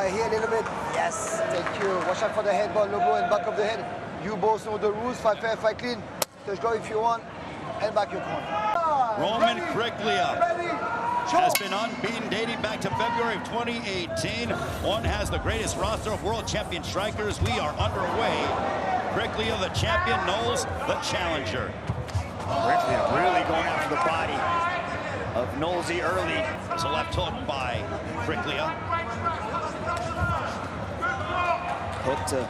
here a little bit. Yes, thank you. Watch out for the headbutt, low blow and back of the head. You both know the rules. Fight fair, fight clean. Touch go if you want. And back your corner. Roman Kryklia has been unbeaten dating back to February of 2018. One has the greatest roster of world champion strikers. We are underway. Kryklia, the champion, Knowles, the challenger. Kryklia really going after the body of Knowles early. It's a left hook by Kryklia. Hook to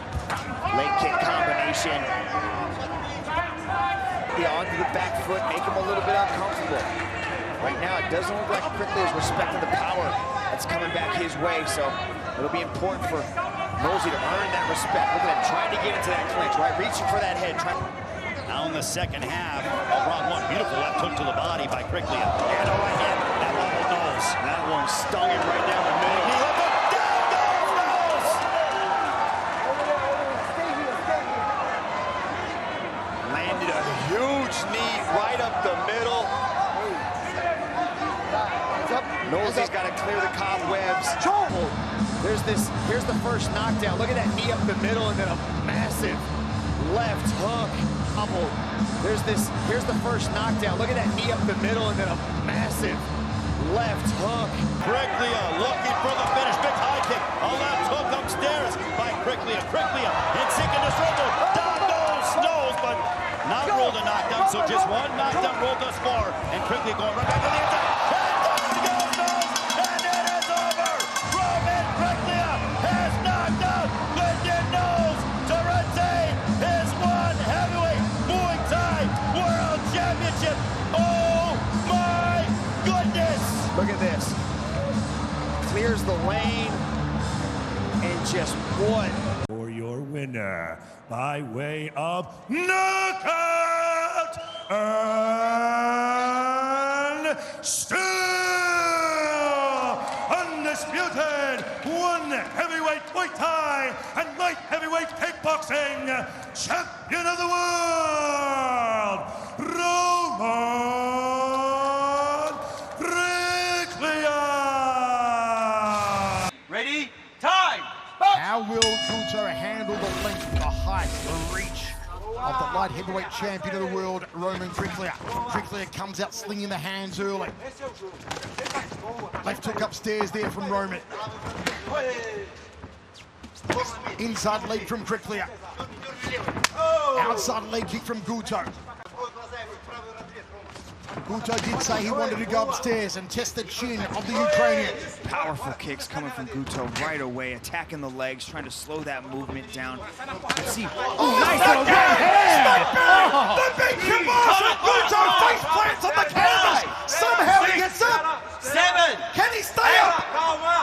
leg kick combination. Onto the back foot, make him a little bit uncomfortable. Right now, it doesn't look like Kryklia is respecting the power that's coming back his way, so it'll be important for Knowles to earn that respect. Look at him trying to get into that clinch, right? Reaching for that head. Now in the second half of round one, beautiful left hook to the body by Kryklia. And a right hand, that level Knowles. That one stung him right down the middle. Landed a huge knee right up the middle. Knowles has got to clear the cobwebs. Here's the first knockdown. Look at that knee up the middle and then a massive left hook. Here's the first knockdown. Look at that knee up the middle and then a massive left hook. Kryklia looking for the finish. Big high kick. A left hook upstairs by Kryklia. Kryklia in second to struggle. Down goes Knowles, but not ruled a knockdown, so just one knockdown rolled thus far. And Kryklia going right back to the attack. And down goes Knowles, and it is over. Roman Kryklia has knocked out Lyndon Knowles to retain his one heavyweight Muay Thai World Championship. Oh my goodness! Look at this. Clears the lane, and just what? For your winner, by way of knockout, and still undisputed one heavyweight Muay Thai and light heavyweight kickboxing champion of the world, Roman Kryklia. Ready? Time! How will Guto handle the length, the height, the reach of the light heavyweight champion of the world, Roman Kryklia? Kryklia comes out slinging the hands early. Left hook upstairs there from Roman. Inside leg from Kryklia. Outside leg kick from Guto. Guto did say he wanted to go upstairs and test the chin of the Ukrainian. Powerful kicks coming from Guto right away, attacking the legs, trying to slow that movement down. Let's see. Oh, nice little right hand! The big commercial! Guto face plants on the canvas! Somehow he gets up! 7! Can he stay up?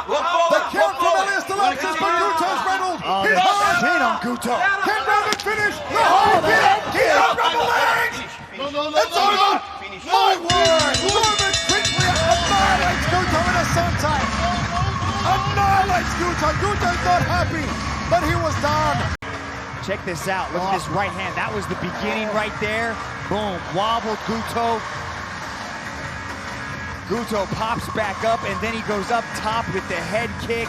The count from Elias Deluxe, but Guto's rattled. His heart Chin on Guto. Can Roman finish? The whole bit! He's up from the legs! It's over! My word! Roman Kryklia annihilates Guto in Inocente! Annihilates Guto! Guto's not happy, but he was done! Check this out. Look at this right hand. That was the beginning right there. Boom. Wobbled Guto. Guto pops back up, and then he goes up top with the head kick.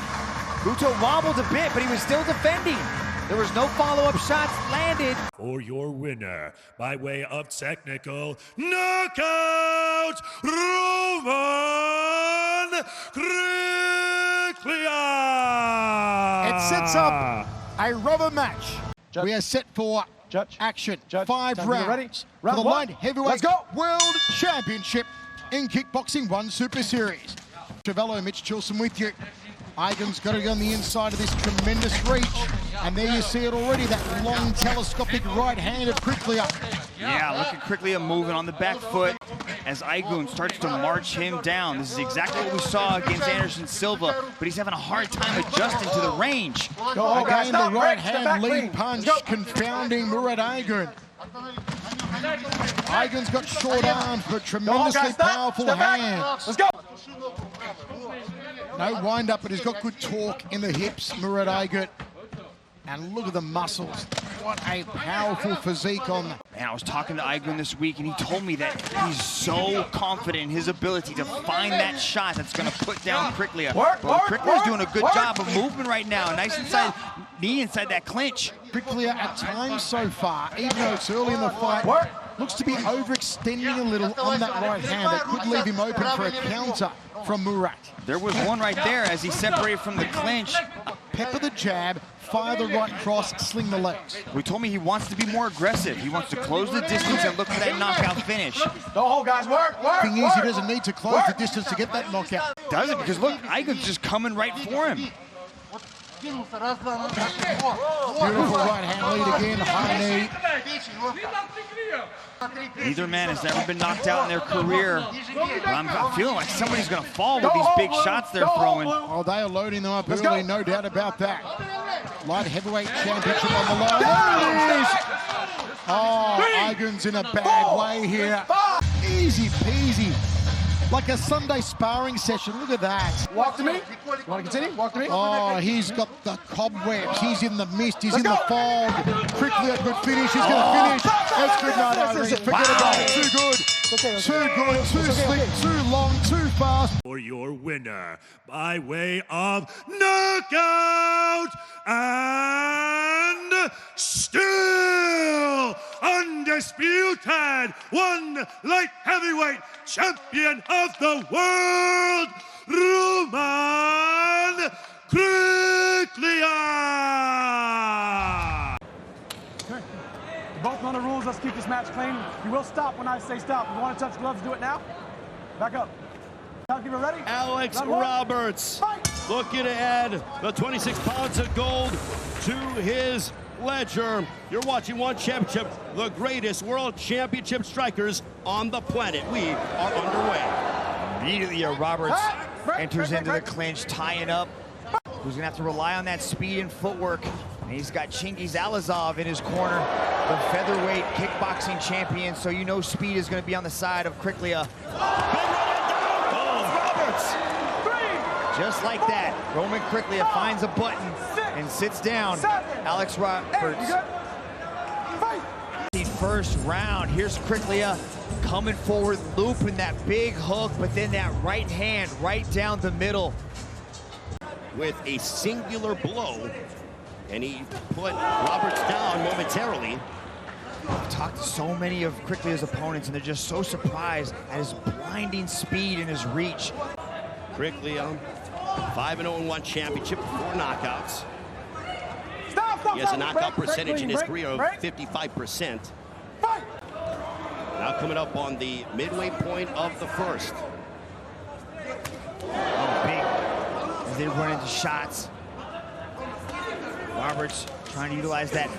Guto wobbled a bit, but he was still defending. There was no follow-up shots landed. For your winner, by way of technical knockout, Roman Kryklia. It sets up a rubber match. Judge. We are set for action. Judge. 5 Time rounds. ready? For Round the one. light heavyweight Let's go. World Championship in Kickboxing 1 Super Series. Trevello, Mitch Chilson with you. Aygun's got to go on the inside of this tremendous reach. And there you see it already, that long telescopic right hand of Kryklia. Yeah, look at Kryklia moving on the back foot as Aygun starts to march him down. This is exactly what we saw against Anderson Silva, but he's having a hard time adjusting to the range. Again, the right hand lead punch confounding Murat Aygun. Aygun's got short arms, but tremendously powerful hands. Let's go. No wind up, but he's got good torque in the hips, Murat Aygun. And look at the muscles. What a powerful physique on them. And I was talking to Aygun this week, and he told me that he's so confident in his ability to find that shot that's going to put down Kryklia. Kryklia's doing a good job of movement right now. Nice inside knee inside that clinch. Kryklia at times so far, even though it's early in the fight, looks to be overextending a little on that right hand. That could leave him open for a counter from Murat. There was one right there as he separated from the clinch. Pepper the jab, fire the right cross, sling the legs. He told me he wants to be more aggressive. He wants to close the distance and look for that knockout finish. Don't hold, guys. Work. Thing is, he doesn't need to close the distance to get that knockout. Does it? Because look, Aygun's just coming right for him. Beautiful right hand lead again, high knee. Neither man has ever been knocked out in their career. But I'm feeling like somebody's going to fall with these big shots they're throwing. Oh, they are loading them up early, no doubt about that. Light heavyweight championship on the line. There it is. Oh, Aygun's in a bad way here. Easy peasy. Like a Sunday sparring session. Look at that. Walk to me. You want to continue? Walk to me. Oh, he's got the cobwebs. He's in the mist. He's in the fog. Kryklia could finish. He's going to finish. That's good night, Andrei. Forget about it. Too good. Too good. Too slick. Too long. Too fast. For your winner by way of knockout and still undisputed one light heavyweight champion of the world, Roman Kryklia. Okay. Both know the rules. Let's keep this match clean. You will stop when I say stop. If you want to touch gloves, do it now. Back up. Keep it ready. Alex Roberts looking to add the 26 pounds of gold to his ledger. You're watching One Championship, the greatest world championship strikers on the planet. We are underway. Immediately, Roberts enters into the clinch, tying up. Who's gonna have to rely on that speed and footwork. And he's got Chingiz Alazov in his corner, the featherweight kickboxing champion. So you know speed is gonna be on the side of Kryklia. Just like that, Roman Kryklia finds a button and sits down. Alex Roberts. First round, here's Kryklia coming forward, looping that big hook, but then that right hand right down the middle. With a singular blow, and he put Roberts down momentarily. I've talked to so many of Kryklia's opponents, and they're just so surprised at his blinding speed and his reach. Kryklia, 5-0-1 championship, 4 knockouts. He has a knockout percentage in his career of 55%. Now coming up on the midway point of the first. Oh, big. As they run into shots. Roberts trying to utilize that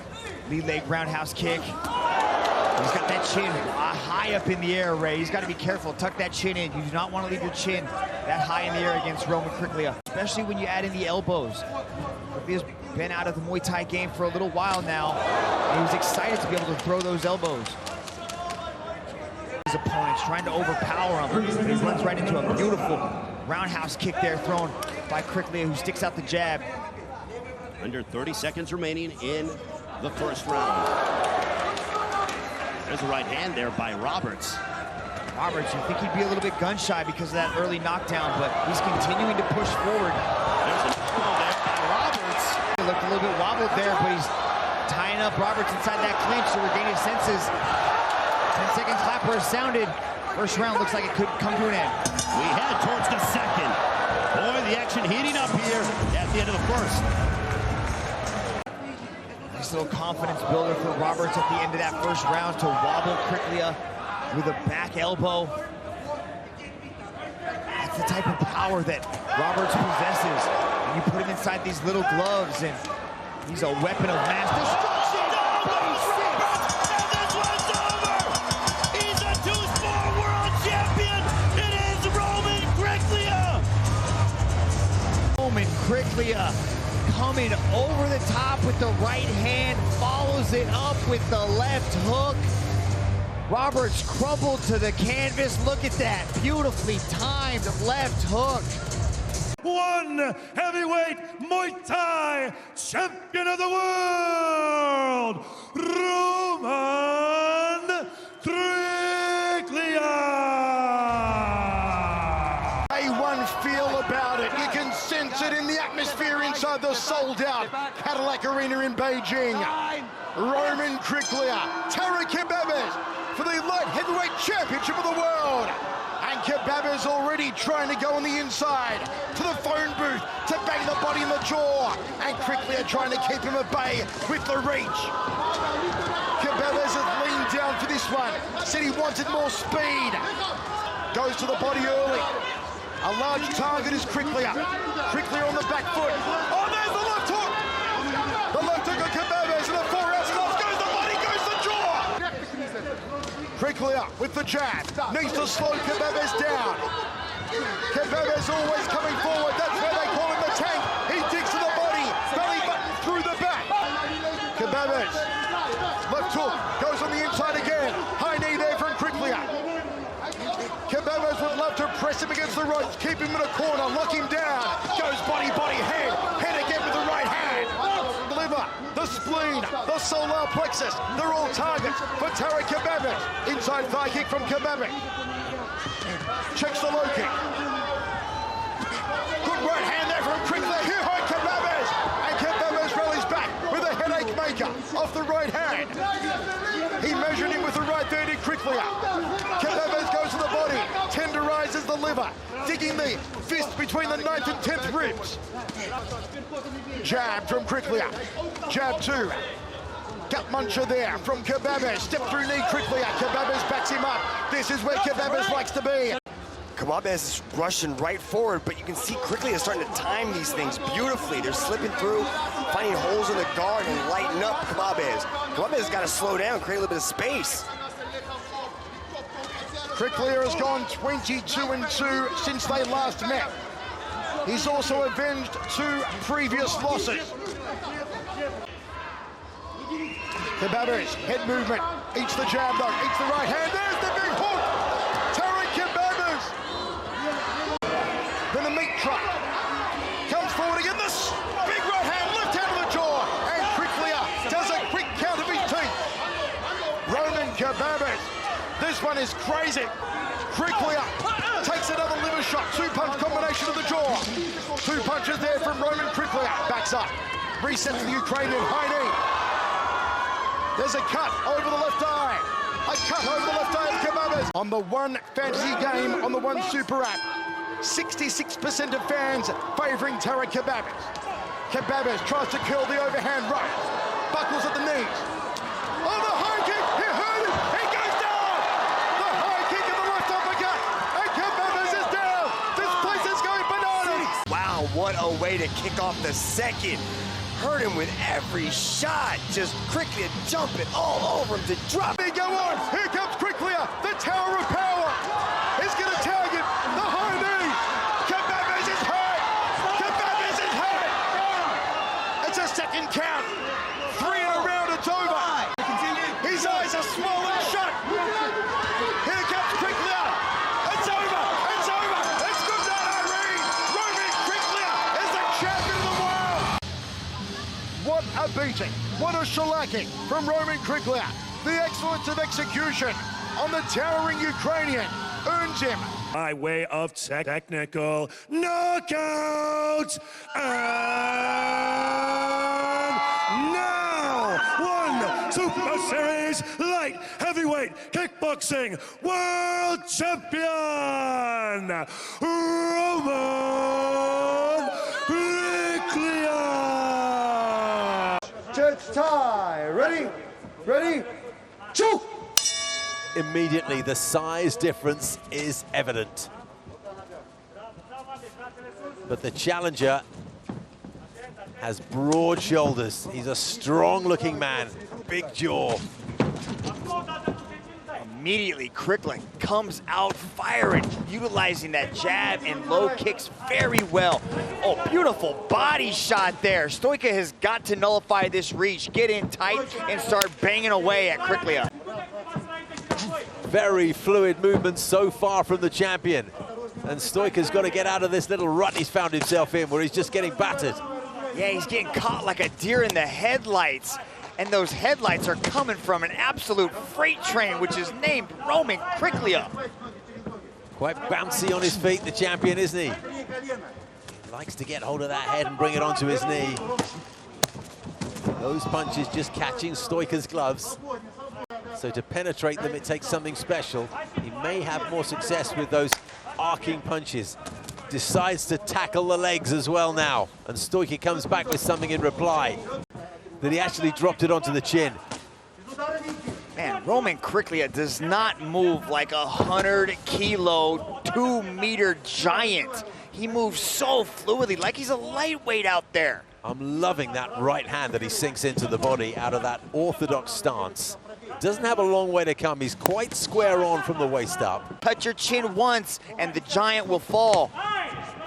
lead leg roundhouse kick. He's got that chin high up in the air, Ray. He's got to be careful. Tuck that chin in. You do not want to leave your chin that high in the air against Roman Kryklia, especially when you add in the elbows. Kryklia's been out of the Muay Thai game for a little while now, and he was excited to be able to throw those elbows. His opponent's trying to overpower him, but he runs right into a beautiful roundhouse kick there thrown by Kryklia, who sticks out the jab. Under 30 seconds remaining in the first round. There's a right hand there by Roberts. Roberts, you think he'd be a little bit gun-shy because of that early knockdown, but he's continuing to push forward. There's a pull there by Roberts. He looked a little bit wobbled there, but he's tying up Roberts inside that clinch to regain his senses. 10-second clapper has sounded. First round looks like it could come to an end. We head towards the second. Boy, the action heating up here at the end of the first. Nice little confidence builder for Roberts at the end of that first round to wobble Kryklia with a back elbow. That's the type of power that Roberts possesses. And you put him inside these little gloves, and he's a weapon of mass destruction. Roman Kryklia coming over the top with the right hand, follows it up with the left hook. Roberts crumbled to the canvas. Look at that, beautifully timed left hook. One heavyweight Muay Thai champion of the world, Roman Kryklia. A1 feel about it. You can sense it in the atmosphere inside the sold-out Cadillac Arena in Beijing. Roman Kryklia, Tarik Khbabez for the light heavyweight championship of the world. And Khbabez already trying to go on the inside to the phone booth to bang the body in the jaw. And Kryklia trying to keep him at bay with the reach. Khbabez has leaned down for this one. Said he wanted more speed. Goes to the body early. A large target is Kryklia. Kryklia on the back foot. Oh, there's the left hook! The left hook of Khbabez and the forearm stuff. Goes the body, goes the jaw! Kryklia with the jab. Needs to slow Khbabez down. Khbabez always coming forward. That's where they call him the tank. He digs to the body. Belly button through the back. Khbabez. Left hook. Goes on the inside again. High knee there from Kryklia. Khbabez would love to press him against the ropes, keep him in a corner, lock him down. Goes body, body, head. Head again with the right hand. The liver, the spleen, the solar plexus. They're all targets for Tarik Khbabez. Inside thigh kick from Khbabez. Checks the low kick. Good right hand there from Kryklia. Here high Khbabez. And Khbabez rallies back with a headache maker off the right hand. He measured him with the right there to Kryklia. Khbabez goes to the body, tenderizes the liver, digging the fist between the 9th and 10th ribs. Jab from Kryklia. Jab 2. Gut muncher there from Khbabez. Step through knee Kryklia. Khbabez backs him up. This is where Khbabez likes to be. Khbabez is rushing right forward, but you can see Kryklia is starting to time these things beautifully. They're slipping through, finding holes in the guard and lighten up Khbabez. Khbabez has got to slow down, create a little bit of space. Kryklia has gone 22-2 since they last met. He's also avenged 2 previous losses. Khbabez, head movement, eats the jab though, eats the right hand. There's the big hook! Tarik Khbabez! Then the meat truck comes forward again. This big right hand, left hand to the jaw, and Kryklia does a quick count of his teeth. Roman Khbabez. This one is crazy. Kryklia takes another liver shot. 2-punch combination of the jaw. 2 punches there from Roman Kryklia. Backs up. Resets the Ukrainian high knee. There's a cut over the left eye. A cut over the left eye of Khbabez. On the One Fantasy game, on the One Super app, 66% of fans favouring Tarik Khbabez. Khbabez tries to curl the overhand right. Buckles at the knees. Oh, the high kick! He hurt him! He goes down! The high kick and the left uppercut! And Khbabez is down! This place is going bananas! Wow, what a way to kick off the second. Hurt him with every shot. Just Kryklia jumping all over him to drop. They go on! Here comes Kryklia! The Tower of Power! He's going to target the high knee! Khbabez is hurt! Khbabez is hurt! It's a second count. 3 in a round, it's over. His eyes are swollen shut. Here comes Kryklia. It's over. It's over. It's good night, Iraj. Roman Kryklia is the champion of the world. What a beating. What a shellacking from Roman Kryklia. The excellence of execution on the towering Ukrainian earns him by way of technical knockout. And now, One Super Series Light Heavyweight Kickboxing World Champion, Roman Kryklia. Judge tie. Ready? Ready? Choke! Immediately, the size difference is evident. But the challenger has broad shoulders. He's a strong-looking man, big jaw. Immediately, Kryklia comes out firing, utilizing that jab and low kicks very well. Oh, beautiful body shot there. Stoica has got to nullify this reach, get in tight, and start banging away at Kryklia. Very fluid movements so far from the champion. And Stoica's got to get out of this little rut he's found himself in, where he's just getting battered. Yeah, he's getting caught like a deer in the headlights. And those headlights are coming from an absolute freight train, which is named Roman Kryklia. Quite bouncy on his feet, the champion, isn't he? He likes to get hold of that head and bring it onto his knee. Those punches just catching Stoica's gloves. So to penetrate them, it takes something special. He may have more success with those arcing punches. Decides to tackle the legs as well now. And Stoica comes back with something in reply. That he actually dropped it onto the chin. Man, Roman Kryklia does not move like a 100-kilo, 2-meter giant. He moves so fluidly, like he's a lightweight out there. I'm loving that right hand that he sinks into the body out of that orthodox stance. Doesn't have a long way to come. He's quite square on from the waist up. Touch your chin once and the giant will fall.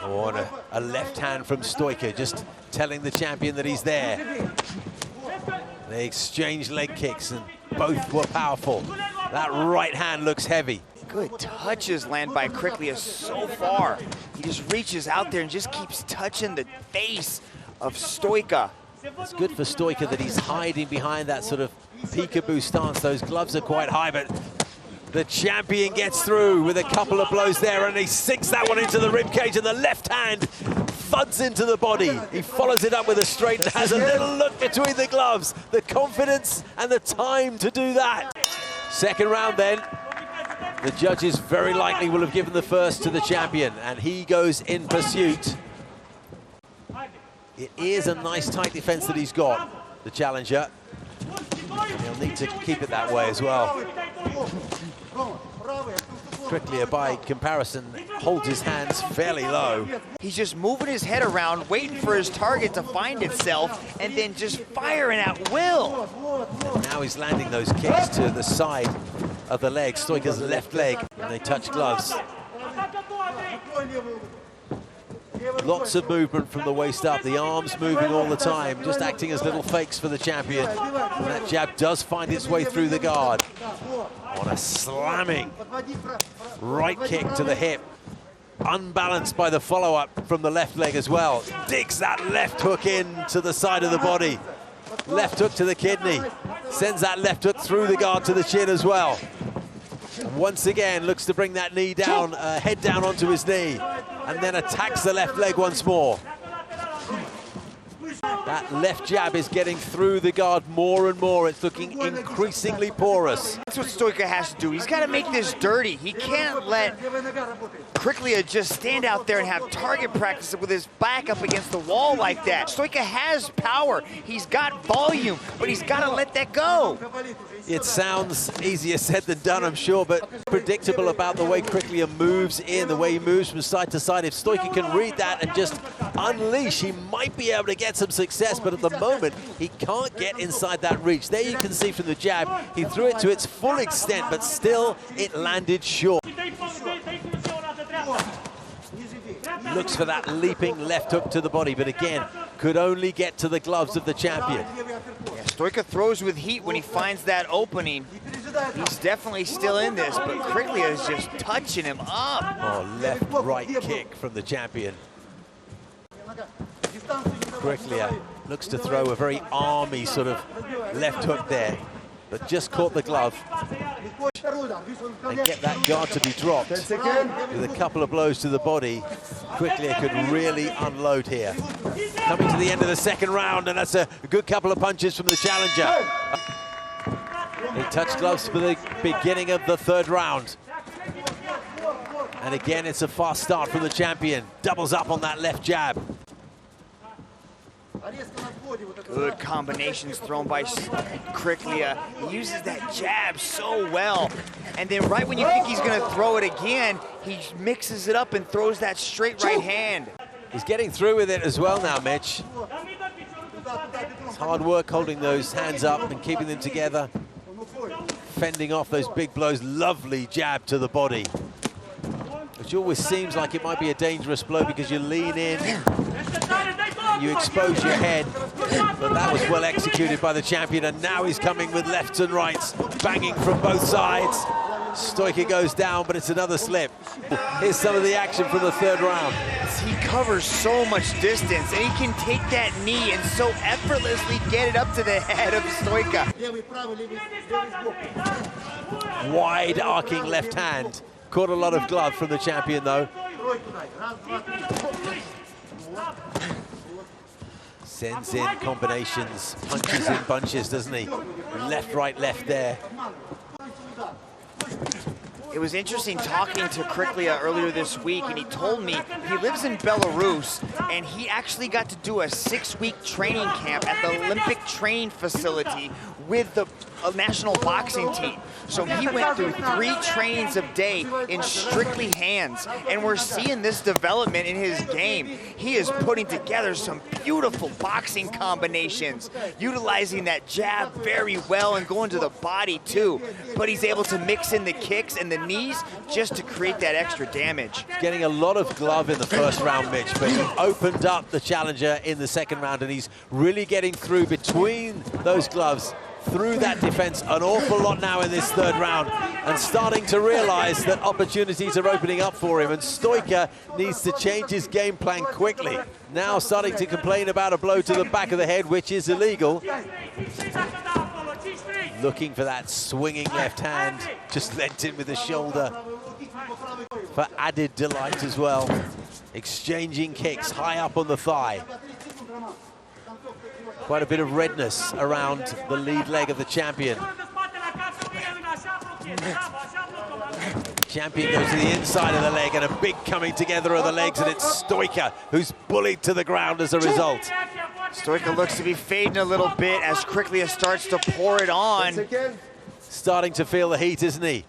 Oh, and a left hand from Stoica, just telling the champion that he's there. They exchange leg kicks and both were powerful. That right hand looks heavy. Good touches land by Kryklia so far. He just reaches out there and just keeps touching the face of Stoica. It's good for Stoica that he's hiding behind that sort of peekaboo stance. Those gloves are quite high, but the champion gets through with a couple of blows there, and he sinks that one into the ribcage, and the left hand thuds into the body. He follows it up with a straight and has a little look between the gloves. The confidence and the time to do that. Second round then. The judges very likely will have given the first to the champion, and he goes in pursuit. It is a nice tight defense that he's got, the challenger. He'll need to keep it that way as well. Kryklia, by comparison, holds his hands fairly low. He's just moving his head around, waiting for his target to find itself, and then just firing at will. And now he's landing those kicks to the side of the leg, Stoica's left leg, and they touch gloves. Lots of movement from the waist up, the arms moving all the time, just acting as little fakes for the champion. And that jab does find its way through the guard. On a slamming right kick to the hip. Unbalanced by the follow-up from the left leg as well. Digs that left hook in to the side of the body. Left hook to the kidney. Sends that left hook through the guard to the chin as well. Once again, looks to bring that knee down, head down onto his knee, and then attacks the left leg once more. That left jab is getting through the guard more and more. It's looking increasingly porous. That's what Stoica has to do. He's got to make this dirty. He can't let Kryklia just stand out there and have target practice with his back up against the wall like that. Stoica has power. He's got volume, but he's got to let that go. It sounds easier said than done, I'm sure, but predictable about the way Kryklia moves in, the way he moves from side to side. If Stoica can read that and just unleash, he might be able to get some success, but at the moment, he can't get inside that reach. There you can see from the jab, he threw it to its full extent, but still it landed short. Looks for that leaping left hook to the body, but again, could only get to the gloves of the champion. Yeah, Stoica throws with heat when he finds that opening. He's definitely still in this, but Kryklia is just touching him up. Oh, left-right kick from the champion. Kryklia looks to throw a very army sort of left hook there, but just caught the glove. And get that guard to be dropped. With a couple of blows to the body, Kryklia could really unload here. Coming to the end of the second round, and that's a good couple of punches from the challenger. They touch gloves for the beginning of the third round. And again, it's a fast start from the champion. Doubles up on that left jab. Good combinations thrown by Kryklia. He uses that jab so well. And then right when you think he's going to throw it again, he mixes it up and throws that straight right hand. He's getting through with it as well now, Mitch. It's hard work holding those hands up and keeping them together. Fending off those big blows. Lovely jab to the body. Which always seems like it might be a dangerous blow because you lean in, you expose your head, but that was well executed by the champion, and now he's coming with lefts and rights, banging from both sides. Stoica goes down, but it's another slip. Here's some of the action from the third round. He covers so much distance, and he can take that knee and so effortlessly get it up to the head of Stoica. Wide arcing left hand. Caught a lot of glove from the champion though. Sends in combinations, punches in bunches, doesn't he? Left, right, left there. It was interesting talking to Kryklia earlier this week, and he told me he lives in Belarus, and he actually got to do a 6-week training camp at the Olympic training facility with the national boxing team. So he went through 3 trainings a day in strictly hands, and we're seeing this development in his game. He is putting together some beautiful boxing combinations, utilizing that jab very well and going to the body too. But he's able to mix in the kicks and the knees just to create that extra damage. Getting a lot of glove in the first round, Mitch, but he opened up the challenger in the second round, and he's really getting through between those gloves, through that defense an awful lot now in this third round, and starting to realize that opportunities are opening up for him, and Stoica needs to change his game plan quickly. Now starting to complain about a blow to the back of the head, which is illegal. Looking for that swinging left hand, just lent in with the shoulder for added delight as well. Exchanging kicks high up on the thigh. Quite a bit of redness around the lead leg of the champion. Champion goes to the inside of the leg, and a big coming together of the legs, and it's Stoica who's bullied to the ground as a result. Stoica looks to be fading a little bit as Kryklia starts to pour it on. Starting to feel the heat, isn't he?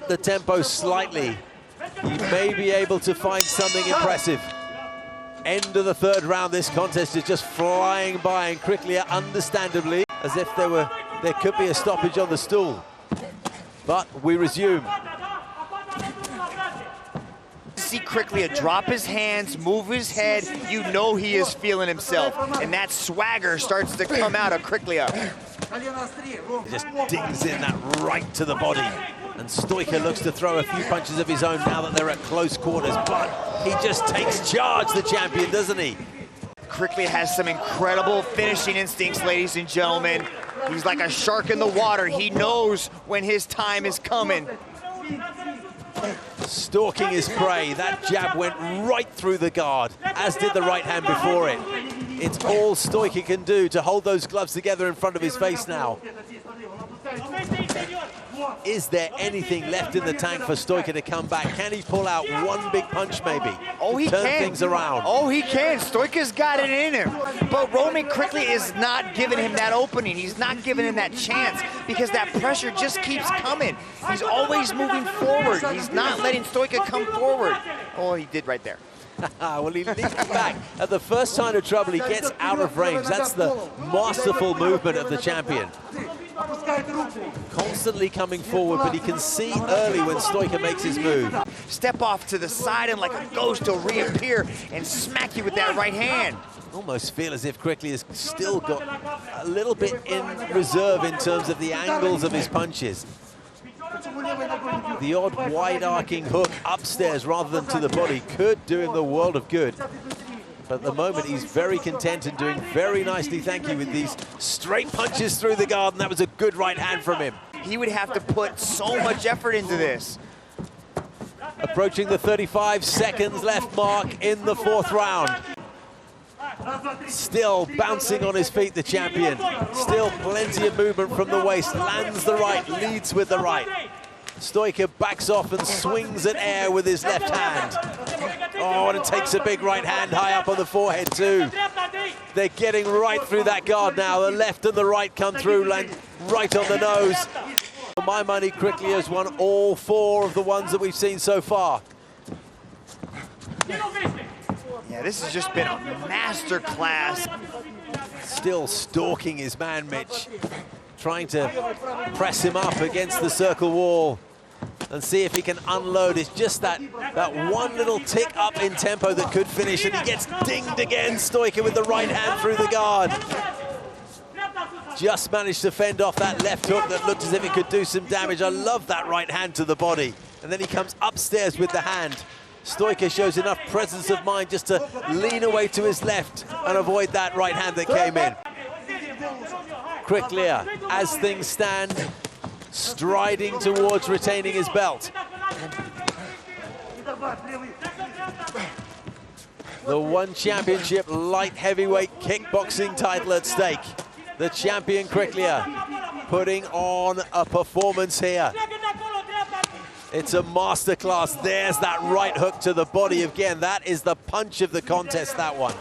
The tempo slightly. He may be able to find something impressive. End of the third round, this contest is just flying by, and Kryklia, understandably, as if there could be a stoppage on the stool. But we resume. See Kryklia drop his hands, move his head, you know he is feeling himself, and that swagger starts to come out of Kryklia. He just dings in that right to the body, and Stoica looks to throw a few punches of his own now that they're at close quarters, but he just takes charge, the champion, doesn't he? Kryklia has some incredible finishing instincts, ladies and gentlemen. He's like a shark in the water. He knows when his time is coming. Stalking his prey. That jab went right through the guard, as did the right hand before it. It's all Stoica can do to hold those gloves together in front of his face now. Is there anything left in the tank for Stoica to come back? Can he pull out one big punch maybe? Oh, he turn can. things around. Oh, he can. Stoica's got it in him. But Roman Kryklia is not giving him that opening. He's not giving him that chance because that pressure just keeps coming. He's always moving forward. He's not letting Stoica come forward. Oh, he did right there. Well, he leaps back. At the first sign of trouble, he gets out of range. That's the masterful movement of the champion. Constantly coming forward, but he can see early when Stoica makes his move. Step off to the side, and like a ghost he'll reappear and smack you with that right hand. Almost feel as if Kryklia has still got a little bit in reserve in terms of the angles of his punches. The odd wide arcing hook upstairs rather than to the body could do him the world of good. But at the moment, he's very content and doing very nicely, thank you, with these straight punches through the guard, and that was a good right hand from him. He would have to put so much effort into this. Approaching the 35 seconds left mark in the fourth round. Still bouncing on his feet, the champion. Still plenty of movement from the waist. Lands the right, leads with the right. Stoica backs off and swings at air with his left hand. Oh, and it takes a big right hand high up on the forehead too. They're getting right through that guard now. The left and the right come through, land right on the nose. For my money, Kryklia has won all 4 of the ones that we've seen so far. Yeah, this has just been a master class. Still stalking his man, Mitch. Trying to press him up against the circle wall and see if he can unload. It's just that one little tick up in tempo that could finish, and he gets dinged again, Stoica, with the right hand through the guard. Just managed to fend off that left hook that looked as if it could do some damage. I love that right hand to the body. And then he comes upstairs with the hand. Stoica shows enough presence of mind just to lean away to his left and avoid that right hand that came in. Kryklia, as things stand, striding towards retaining his belt. The one championship light heavyweight kickboxing title at stake. The champion Kryklia putting on a performance here. It's a masterclass. There's that right hook to the body again. That is the punch of the contest, that one.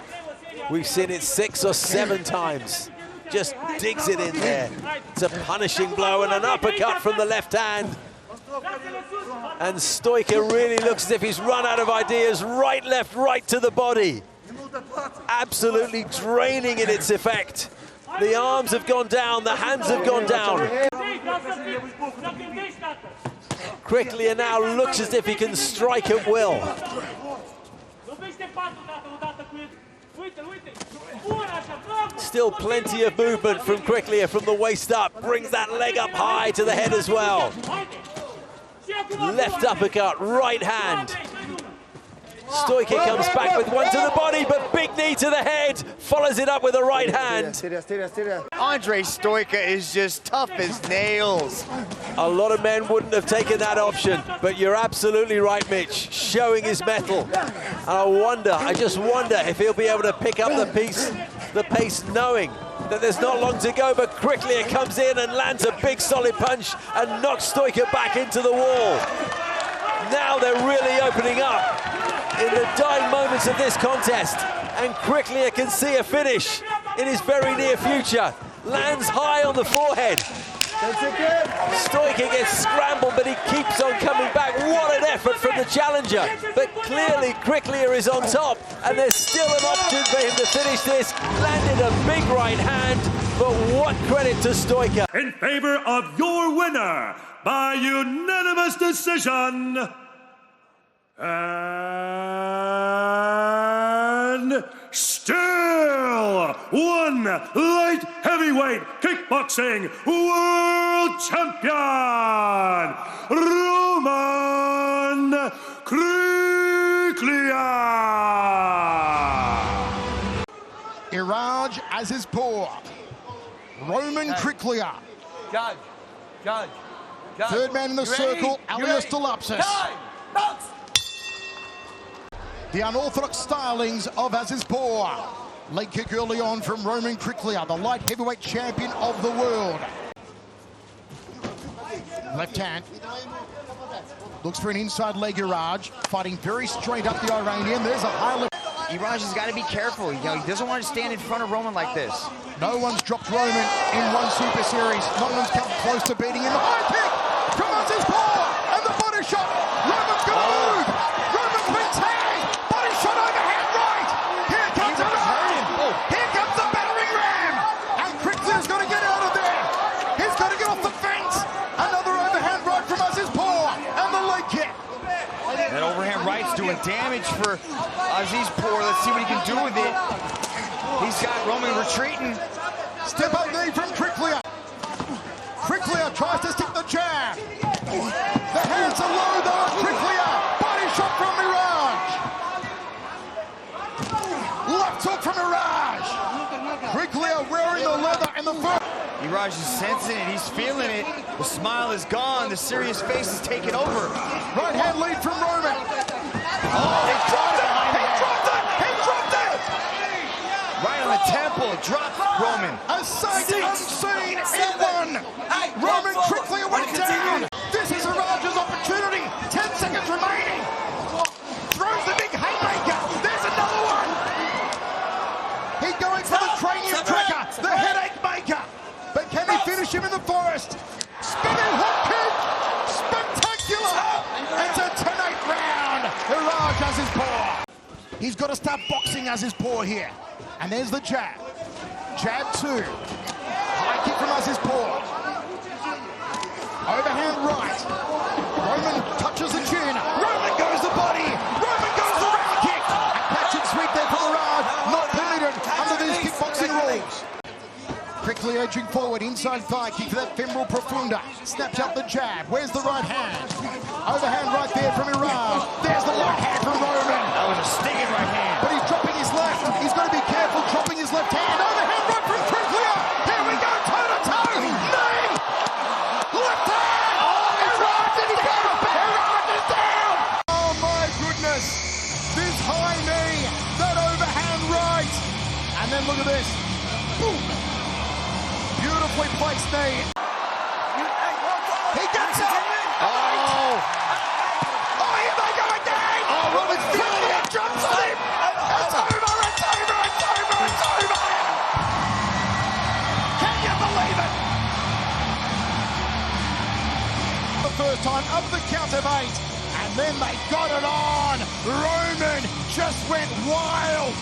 We've seen it 6 or 7 times. Just digs it in there. It's a punishing blow and an uppercut from the left hand. And Stoica really looks as if he's run out of ideas. Right, left, right to the body. Absolutely draining in its effect. The arms have gone down, the hands have gone down. Kryklia now looks as if he can strike at will. Still plenty of movement from Kryklia from the waist up. Brings that leg up high to the head as well. Left uppercut, right hand. Stoica comes back with one to the body, but big knee to the head. Follows it up with a right hand. Andrei Stoica is just tough as nails. A lot of men wouldn't have taken that option, but you're absolutely right, Mitch. Showing his mettle. And I just wonder if he'll be able to pick up the pace knowing that there's not long to go, but Kryklia comes in and lands a big solid punch and knocks Stoica back into the wall. Now they're really opening up in the dying moments of this contest, and Kryklia can see a finish in his very near future. Lands high on the forehead. Stoica gets scrambled, but he keeps on coming back. What an effort from the challenger. But clearly Kryklia is on top, and there's still an option for him to finish this. Landed a big right hand, but what credit to Stoica. In favor of your winner, by unanimous decision, and still one light heavyweight kickboxing world champion, Roman Kryklia. Iraj Azizpour. Roman Kryklia. Judge. Third man in the circle, alias Delapsis. The unorthodox stylings of Azizpour. Leg kick early on from Roman Kryklia, the light heavyweight champion of the world. Left hand. Looks for an inside leg, Iraj. Fighting very straight up the Iranian. There's a high left. Iraj has got to be careful. You know, he doesn't want to stand in front of Roman like this. No one's dropped Roman in one Super Series. No one's come close to beating him. The high kick from Azizpour and the body shot. Roman's going to move. Roman's been tagged. Body shot overhand right. Here comes Iraj. Here comes the battering ram. And Kryklia's got to get out of there. He's got to get off the fence. Another overhand right from Azizpour and the leg kick. That overhand right's doing damage for Azizpour. Let's see what he can do with it. He's got Roman retreating. Step up knee from Kryklia. Kryklia tries to stick the jab. The hands are low though. Kryklia. Body shot from Iraj. Left hook from Iraj. Kryklia wearing the leather and the foot. Iraj is sensing it. He's feeling it. The smile is gone. The serious face is taking over. Right hand lead from Roman. Oh, he dropped it. He dropped it. He dropped it. Right on the temple. Dropped Roman. A sight unseen in one. Roman Kryklia went down. This is Iraj's opportunity. 10 seconds remaining. Throws the big haymaker. There's another one. He's going for the cranium cracker, the headache maker. But can he finish him in the forest? Spinning hook kick. Spectacular. It's a 10-8 round. Iraj Azizpour. He's got to start boxing Azizpour here. And there's the jab. Jab 2. High kick from Azizpour. Overhand right. Roman touches the chin. Roman goes the body. Roman goes the round kick. A catch and sweep there from Iraj. Not permitted under these kickboxing rules. Kryklia edging forward, inside thigh kick for that femoral profunda. Snaps up the jab. Where's the right hand? Overhand right there from Iraj. There's the right hand from Roman. That was a stinging right hand. But he's dropping his left. He's got to be careful dropping his left hand. Overhand right from Kryklia. Here we go, toe-to-toe. Knee! Left hand! Iraj is down! Iraj is down! Oh my goodness! This high knee, that overhand right. And then look at this. Boom! Beautifully placed knee. He gets it! Oh! Oh, here they go again! Oh, Roman's Kryklia jumps on him! It's over! It's over! It's over! It's over! Can you believe it? The first time, up the count of 8. And then they got it on! Roman just went wild!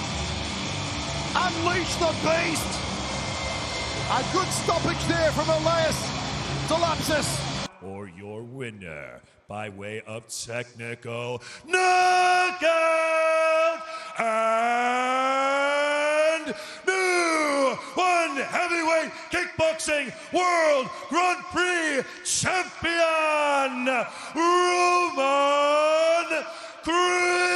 Unleash the beast! A good stoppage there from Elias Delapsis. Or your winner by way of technical knockout and new one heavyweight kickboxing world Grand Prix champion Roman Kryklia.